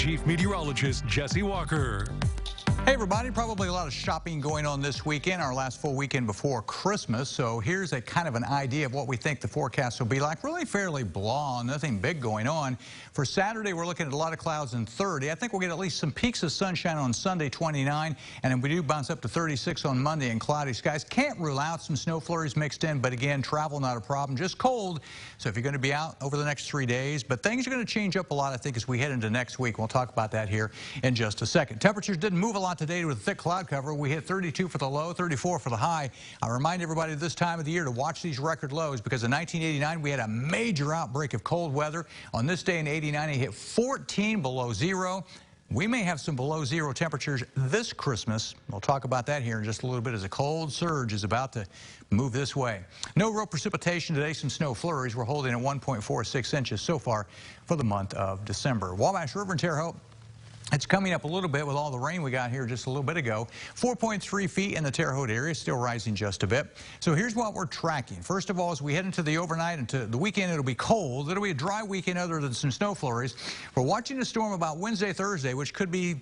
Chief Meteorologist Jesse Walker. Hey everybody, probably a lot of shopping going on this weekend, our last full weekend before Christmas. So here's a kind of an idea of what we think the forecast will be like. Really fairly blah, nothing big going on. For Saturday, we're looking at a lot of clouds and 30. I think we'll get at least some peaks of sunshine on Sunday, 29. And then we do bounce up to 36 on Monday and cloudy skies. Can't rule out some snow flurries mixed in, but again, travel not a problem, just cold. So if you're going to be out over the next 3 days, but things are going to change up a lot, I think, as we head into next week. We'll talk about that here in just a second. Temperatures didn't move a lot today with a thick cloud cover. We hit 32 for the low, 34 for the high. I remind everybody this time of the year to watch these record lows because in 1989 we had a major outbreak of cold weather. On this day in 89 it hit 14 below zero. We may have some below zero temperatures this Christmas. We'll talk about that here in just a little bit as a cold surge is about to move this way. No real precipitation today, some snow flurries. We're holding at 1.46 inches so far for the month of December. Wabash River in Terre Haute. It's coming up a little bit with all the rain we got here just a little bit ago. 4.3 feet in the Terre Haute area, still rising just a bit. So here's what we're tracking. First of all, as we head into the overnight and to the weekend, it'll be cold. It'll be a dry weekend other than some snow flurries. We're watching a storm about Wednesday, Thursday, which could be,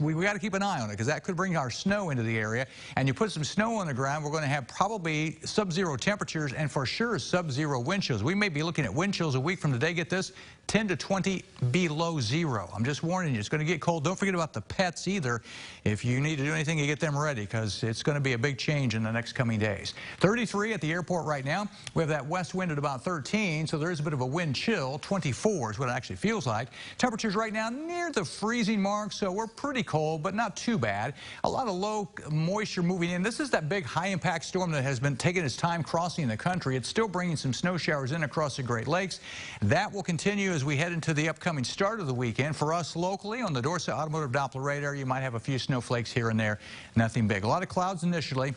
we got to keep an eye on it because that could bring our snow into the area. And you put some snow on the ground, we're going to have probably sub-zero temperatures and for sure sub-zero wind chills. We may be looking at wind chills a week from today. Get this, 10 to 20 below zero. I'm just warning you, it's going to get cold. Don't forget about the pets either. If you need to do anything, you get them ready because it's going to be a big change in the next coming days. 33 at the airport right now. We have that west wind at about 13, so there is a bit of a wind chill. 24 is what it actually feels like. Temperatures right now near the freezing mark, so we're pretty cold, but not too bad. A lot of low moisture moving in. This is that big high-impact storm that has been taking its time crossing the country. It's still bringing some snow showers in across the Great Lakes. That will continue as we head into the upcoming start of the weekend. For us locally on the Dorset Automotive Doppler radar, you might have a few snowflakes here and there. Nothing big. A lot of clouds initially.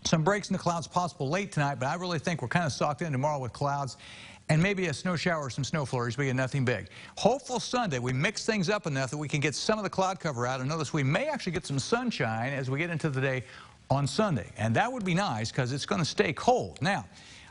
Some breaks in the clouds possible late tonight, but I really think we're kind of socked in tomorrow with clouds and maybe a snow shower or some snow flurries, but nothing big. Hopeful Sunday, we mix things up enough that we can get some of the cloud cover out. And notice we may actually get some sunshine as we get into the day on Sunday. And that would be nice because it's going to stay cold. Now,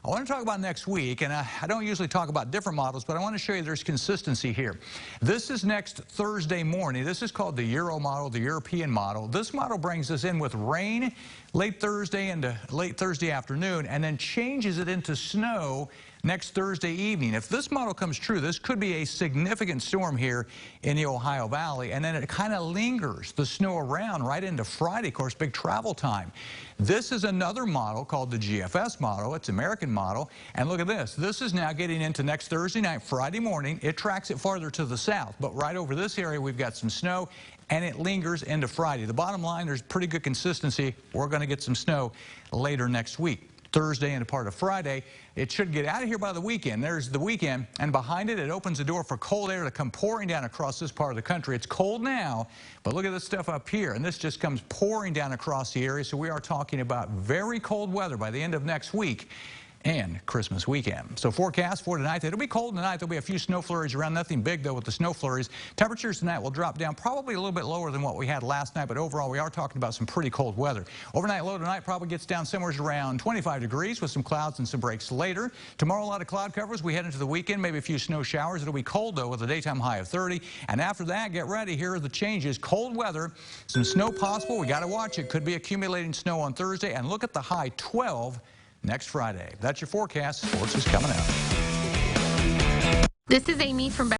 I want to talk about next week, and I don't usually talk about different models, but I want to show you there's consistency here. This is next Thursday morning. This is called the Euro model, the European model. This model brings us in with rain late Thursday into late Thursday afternoon and then changes it into snow next Thursday evening. If this model comes true, this could be a significant storm here in the Ohio Valley, and then it kind of lingers the snow around right into Friday, of course, big travel time. This is another model called the GFS model. It's American model, and look at this. This is now getting into next Thursday night, Friday morning. It tracks it farther to the south, but right over this area, we've got some snow, and it lingers into Friday. The bottom line, there's pretty good consistency. We're going to get some snow later next week. Thursday and a part of Friday. It should get out of here by the weekend. There's the weekend, and behind it, it opens the door for cold air to come pouring down across this part of the country. It's cold now, but look at this stuff up here, and this just comes pouring down across the area, so we are talking about very cold weather by the end of next week and Christmas weekend. So forecast for tonight, it'll be cold tonight. There'll be a few snow flurries around, nothing big though with the snow flurries. Temperatures tonight will drop down probably a little bit lower than what we had last night, but overall we are talking about some pretty cold weather. Overnight low tonight probably gets down somewhere around 25 degrees with some clouds and some breaks later. Tomorrow a lot of cloud covers. We head into the weekend, maybe a few snow showers. It'll be cold though with a daytime high of 30. And after that, get ready. Here are the changes. Cold weather, some snow possible. We got to watch it. Could be accumulating snow on Thursday. And look at the high 12 next Friday. That's your forecast. Sports is coming out. This is Amy from